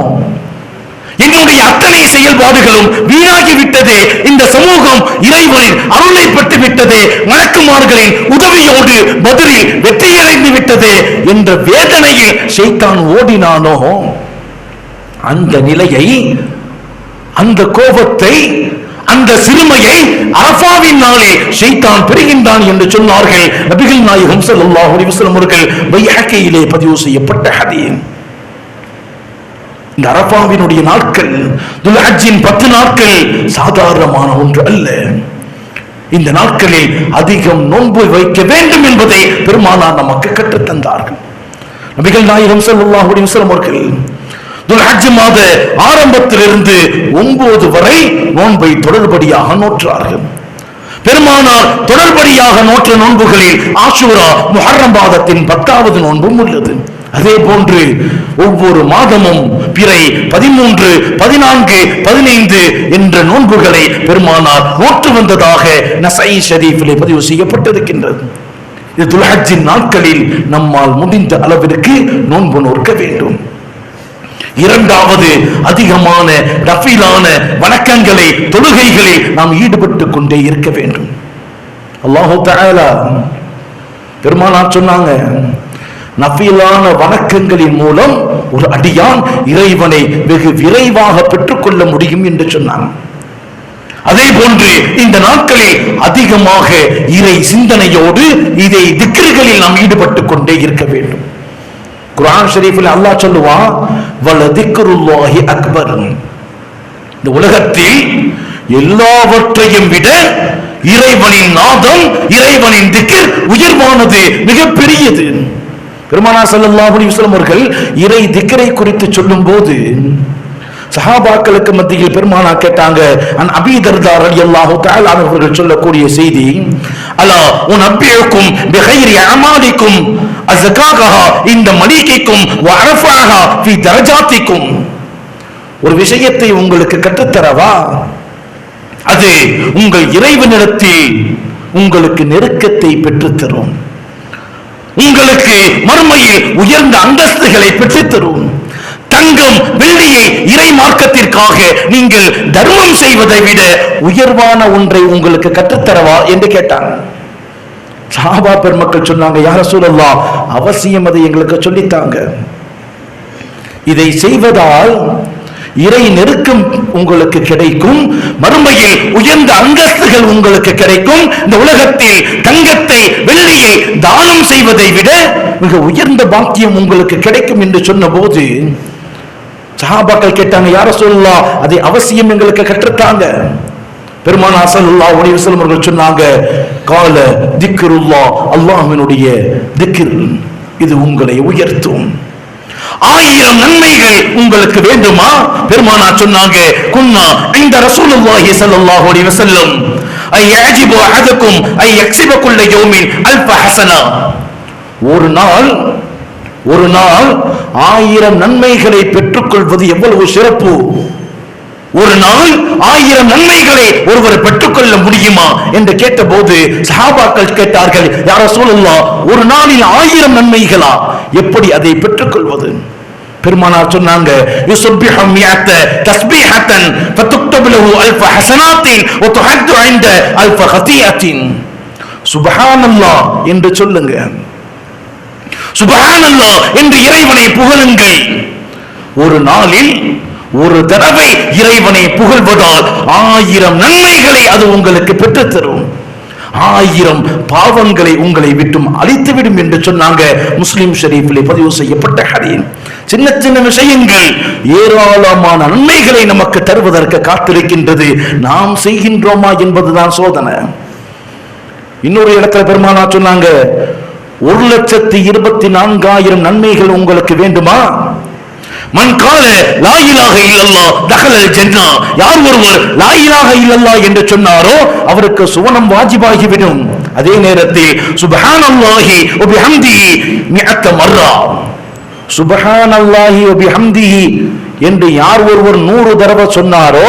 என்னுடைய அத்தனை செயல்பாடுகளும் வீணாகிவிட்டதே, இந்த சமூகம் இறைவனின் அருளை பெற்று விட்டதே, மலக்குமார்களின் உதவியோடு பத்ரில் வெற்றியடைந்து விட்டதே என்ற வேதனையில் ஷைத்தான் ஓடினானோ, அந்த நிலையை, அந்த கோபத்தை, அந்த சிறுமையை அரஃபாவின் நாளே ஷைத்தான் பெறுகின்றான் என்று சொன்னார்கள் நபிகள் நாயகம் ஸல்லல்லாஹு அலைஹி வஸல்லம் அவர்கள். பைஹக்கியிலே பதிவு செய்யப்பட்ட ஹதீஸ். இந்த அரஃபாவினுடைய நாட்கள், துல்ஹஜ்ஜின் 10 நாட்கள் சாதாரணமான ஒன்று அல்ல. இந்த நாட்களில் அதிகம் நோன்பு வைக்க வேண்டும் என்பதை பெருமானார் நமக்கு கற்றுத் தந்தார்கள். நபிகள் நாயகம் ஸல்லல்லாஹு அலைஹி வஸல்லம் அவர்கள் துல்ஹஜ் மாத ஆரம்பத்திலிருந்து 9 வரை நோன்பை தொடர்படியாக நோற்றார்கள். பெருமானார் தொடர்படியாக நோற்ற நோன்புகளில் ஆஷூரா முஹர்ரம் மாதத்தின் 10வது நோன்பும் உள்ளது. அதே போன்று ஒவ்வொரு மாதமும் பிறை 13, 14, 15 என்ற நோன்புகளை பெருமானார் நோற்று வந்ததாக நஸஈ ஷரீஃபிலே பதிவு செய்யப்பட்டிருக்கின்றது. இது துல்ஹஜ்ஜின் நாட்களில் நம்மால் முடிந்த அளவிற்கு நோன்பு நோக்க வேண்டும். இரண்டாவது, அதிகமான நஃபிலான வணக்கங்களை, தொழுகைகளை நாம் ஈடுபட்டு கொண்டே இருக்க வேண்டும். அல்லாஹு தஆலா பெருமானார் சொன்னாங்க, நஃபிலான வணக்கங்களின் மூலம் ஒரு அடியான் இறைவனை வெகு விரைவாக பெற்றுக்கொள்ள முடியும் என்று சொன்னாங்க. அதே போன்று இந்த நாட்களில் அதிகமாக இறை சிந்தனையோடு இதை திக்ருகளில் நாம் ஈடுபட்டு கொண்டே இருக்க வேண்டும். குர்ஆன் ஷரீஃபில் அல்லாஹ் சொல்லுவான், வல திக்ருல்லாஹி அக்பர். இந்த உலகத்தில் எல்லாவற்றையும் விட இறைவனின் நாதம், இறைவனின் திக்ர் உயர்வானது, மிகப்பெரியது. பெருமானார் ஸல்லல்லாஹு அலைஹி வஸல்லம் அவர்கள் இறை திக்ரை குறித்து சொல்லும் போது சஹாபாக்களுக்கு மத்தியில் பெருமானார் கேட்டாங்க, அன் அபீ தர்தா ரலியல்லாஹு தஆலா அவர்கள் சொல்லக்கூடிய செய்தி, அலா உனப்பியுக்கும் பிகைரி அமாலிக்கும் அஸகாகஹா இந்த மலீகிக்கும் வஅரஃபஹா ஃபீ தரஜாத்திக்கும். ஒரு விஷயத்தை உங்களுக்கு கற்றுத்தரவா, அது உங்கள் இறைவனிடத்தில் உங்களுக்கு நெருக்கத்தை பெற்றுத்தரும், உங்களுக்கு மறுமையில் உயர்ந்த அந்தஸ்துகளை பெற்றுத்தரும். தங்கம் வெள்ளியை இறை மார்க்கத்திற்காக நீங்கள் தர்மம் செய்வதை விட உயர்வான ஒன்றை உங்களுக்கு கற்றுத்தரவா என்று கேட்டாங்க. சஹாபா பெருமக்கள் சொன்னாங்க, யா ரசூலல்லாஹ், அவசியம் அதை எங்களுக்கு சொல்லித்தாங்க. இதை செய்வதால் இறை நெருக்கம் உங்களுக்கு கிடைக்கும், மறுமையில் உயர்ந்த அந்தஸ்துகள் உங்களுக்கு கிடைக்கும். இந்த உலகத்தில் தங்கத்தை வெள்ளியை தானம் செய்வதை விட மிக உயர்ந்த பாக்கியம் உங்களுக்கு கிடைக்கும் என்று சொன்ன போது சஹாபாக்கள் கேட்டாங்க, யா ரசூலல்லாஹ், அதை அவசியம் எங்களுக்கு கற்றுத்தாங்க. பெருமானார் ஸல்லல்லாஹு அலைஹி வஸல்லம் அவர்கள் சொன்னாங்க, கால திக்ருல்லாஹ், அல்லாஹ்வினுடைய திக்ர், இது உங்களை உயர்த்தும். 1000 நன்மைகள் உங்களுக்கு வேண்டுமா? பெருமானார் சொன்னாங்க, குன்னா இந்த ரசூலுல்லாஹி ஸல்லல்லாஹு அலைஹி வஸல்லம் ஐயஜிபு அஹதுக்கும் ஐயக்ஸிப குல்ல யௌமின் அல்ஃப ஹஸனா. ஒரு நாள் 1000 நன்மைகளை பெற்றுக்கொள்வது எவ்வளவு சிறப்பு. ஒரு நாள் 1000 நன்மைகளை ஒருவர் பெற்றுக்கொள்ள முடியுமா என்று கேட்டபோது சஹாபாக்கள் கேட்டார்கள், யா ரசூலல்லாஹ், ஒரு நாளில் 1000 நன்மைகளா, எப்படி அதை பெற்றுக்கொள்வது? பெருமானார் சொன்னாங்க, யுஸப்பிஹு மிஅத தஸ்பீஹத்தன் ஃபதுக்தபு லஹு அல்ஃப ஹஸனாத்தின் வ துஹத்து இன்த அல்ஃப ஹதியத்தின். சுப்ஹானல்லாஹ் என்று சொல்லுங்க, சுப்ஹானல்லாஹ் என்று இறைவனை புகழுங்கள். ஒரு நாளில் ஒரு தடவை இறைவனை புகழ்வதால் 1000 நன்மைகளை அது உங்களுக்கு பெற்றுத்தரும், 1000 பாவங்களை உங்களை விட்டும் அழித்துவிடும் என்று சொன்னாங்க. முஸ்லிம் ஷரீஃபிலே பதிவு செய்யப்பட்ட ஹதீஸ். சின்ன சின்ன விஷயங்கள் ஏராளமான நன்மைகளை நமக்கு தருவதற்கு காத்திருக்கின்றது. நாம் செய்கின்றோமா என்பதுதான் சோதனை. இன்னொரு இடத்துல பெருமானார் சொன்னாங்க, 1,24,000 நன்மைகள் உங்களுக்கு வேண்டுமா? மன் கால லா இலாஹ இல்லல்லாஹ் தகலல் ஜன்னah. யார் ஒருவர் லா இலாஹ இல்லல்லாஹ் என்று சொன்னாரோ அவருக்கு சுவனம் வாஜிபாகிவிடும். அதே நேரத்தில் சுப்ஹானல்லாஹி வ பிஹம்திஹி 100 மர்ரா, சுப்ஹானல்லாஹி வ பிஹம்திஹி என்று யார் ஒருவர் 100 தடவை சொன்னாரோ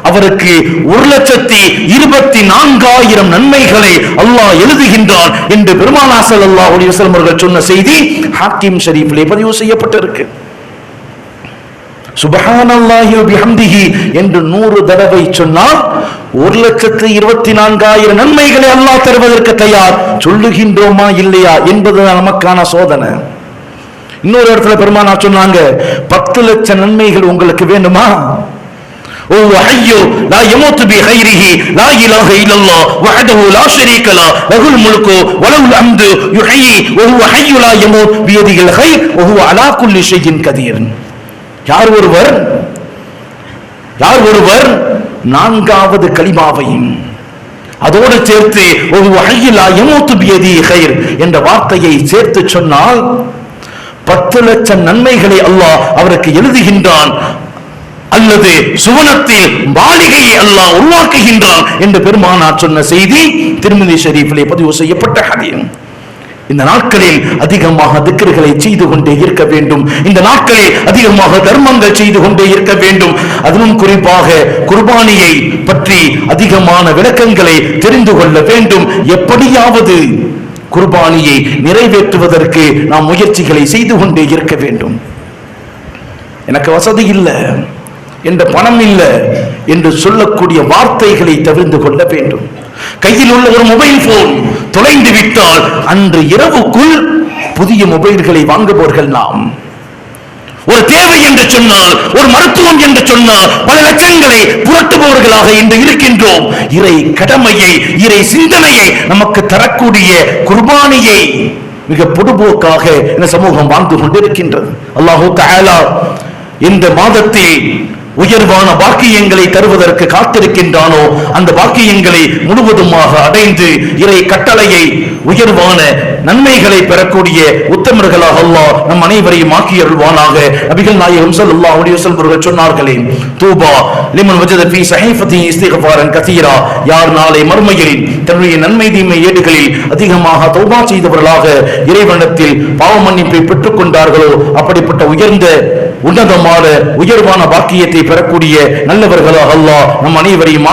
அவருக்கு 1,24,000 நன்மைகளை அல்லாஹ் எழுதுகின்றான் என்று பெருமானார் ஸல்லல்லாஹு அலைஹி வஸல்லம் அவர்கள் சொன்ன செய்தி ஹாக்கிம் ஷரீஃபிலே பதிவு செய்யப்பட்டிருக்கு. சுப்ஹானல்லாஹி வ பிஹம்திஹி என்று 100 தடவை சொன்னால் 1,24,000 நன்மைகளை அல்லாஹ் தருவதற்கு தயார். சொல்லுகின்றோமா இல்லையா என்பது நமக்கான சோதனை. இன்னொரு இடத்துல பெருமானார் சொன்னாங்க, 10 லட்சம் நன்மைகள் உங்களுக்கு வேண்டுமா? ஓ ஹய்யு லா யமூது பிகைரிஹி லா இலாஹ இல்லல்லாஹ் வஹ்தஹு லா ஷரீக லஹு லஹுல் முல்கு வ லஹுல் ஹம்து யுஹ்யி வ ஹுவ ஹய்யு லா யமூத் பியதிஹில் கைர் வ ஹுவ அலா குல்லி ஷைஇன் கதீர். யார் ஒருவர் 4வது கலிமாவையும் அதோடு சேர்த்து ஒரு ஹய்யு லா யமூது பியதிஹி கைர் என்ற வார்த்தையை சேர்த்து சொன்னால் 10 லட்சம் நன்மைகளை அல்லாஹ் அவருக்கு எழுதுகின்றான், அல்லது சுவனத்தில் மாளிகையை அல்லாஹ் உருவாக்குகின்றான் என்று பெருமானார் சொன்ன செய்தி திர்மிதி ஷரீஃபிலே பதிவு செய்யப்பட்ட ஹதீஸ். இந்த நாட்களில் அதிகமாக திக்ருகளை செய்து கொண்டே இருக்க வேண்டும். இந்த நாட்களில் அதிகமாக தர்மங்கள் செய்து கொண்டே இருக்க வேண்டும். அதிலும் குறிப்பாக குர்பானியை பற்றி அதிகமான விளக்கங்களை தெரிந்து கொள்ள வேண்டும். எப்படியாவது குர்பானியை நிறைவேற்றுவதற்கு நாம் முயற்சிகளை செய்து கொண்டே இருக்க வேண்டும். எனக்கு வசதி இல்லை, என்ற பணம் இல்லை என்று சொல்லக்கூடிய வார்த்தைகளை தவிர்த்து கொள்ள வேண்டும். கையில் உள்ள ஒரு மொபைல் போன் தொலைந்து விட்டால் அன்று இரவுக்குள் புதிய மொபைல்களை வாங்குபவர்கள் நாம். ஒரு தேவை என்று சொன்னால், ஒரு மருத்துவம் என்று சொன்னால் பல லட்சங்களை புரட்டுபவர்களாக இன்று இருக்கின்றோம். இறை கடமையை, இறை சிந்தனையை நமக்கு தரக்கூடிய குர்பானியை மிக பொதுபோக்காக இந்த சமூகம் வாழ்ந்து கொண்டிருக்கின்றது. அல்லாஹு தஆலா இந்த மாதத்தில் உயர்வான பாக்கியங்களை தருவதற்கு காத்திருக்கின்றானோ அந்த பாக்கியங்களை முழுவதுமாக அடைந்து இறை கட்டளையை, உயர்வான நன்மைகளை பெறக்கூடிய உத்தமர்களாக அல்லாஹ் நம் அனைவரையும் ஆக்கி அருள்வானாக. நபிகள் நாயகம் ஸல்லல்லாஹு அலைஹி வஸல்லம் அவர்கள் சொன்னார்களே, தூபா லிமன் வஜத ஃபீ ஸஹீஃபதி இஸ்திக்ஃபாரன் கஸீரா, யார் நாளை மறுமையில் தன்னுடைய நன்மை தீமை ஏடுகளில் அதிகமாக தௌபா செய்தவர்களாக இறைவனிடத்தில் பாவ மன்னிப்பை பெற்றுக் கொண்டார்களோ அப்படிப்பட்ட உயர்ந்த உன்னதமான உயர்வான பாக்கியத்தை பெறக்கூடிய நல்லவர்களாக அல்லாஹ் நம் அனைவரையும்